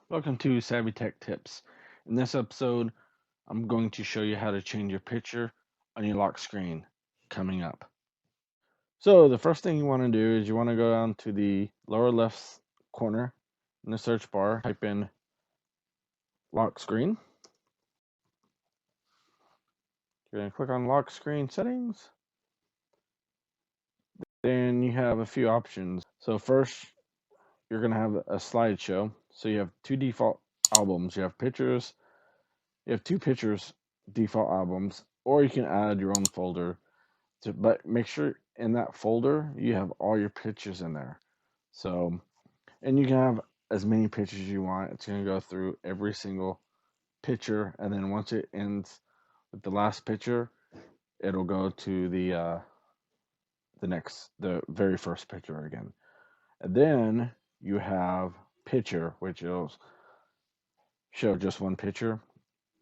Welcome to Savvy Tech Tips. In this episode, I'm going to show you how to change your picture on your lock screen coming up. So, the first thing you want to do is you want to go down to the lower left corner in the search bar, type in lock screen. You're going to click on lock screen settings. Then you have a few options. So, first, you're going to have a slideshow. So, you have two default albums. You have pictures, you have two pictures default albums, or you can add your own folder. But make sure in that folder you have all your pictures in there. So, and you can have as many pictures as you want. It's going to go through every single picture, and then once it ends with the last picture, it'll go to the very first picture again. And then you have picture, which will show just one picture.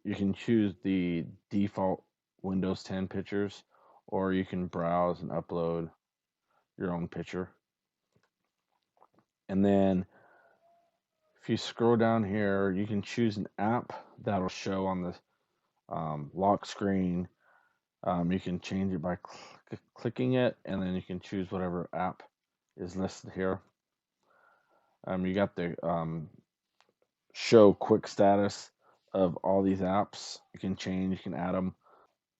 You can choose the default Windows 10 pictures, or you can browse and upload your own picture. And then if you scroll down here, you can choose an app that'll show on the lock screen. You can change it by clicking it, and then you can choose whatever app is listed here. You got the show quick status of all these apps. You can change, you can add them.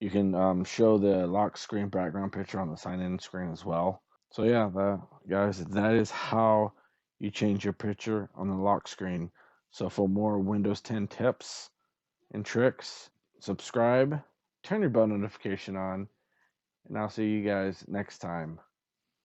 You can show the lock screen background picture on the sign in screen as well. So yeah, guys, that is how you change your picture on the lock screen. So for more Windows 10 tips and tricks, subscribe, turn your bell notification on, and I'll see you guys next time.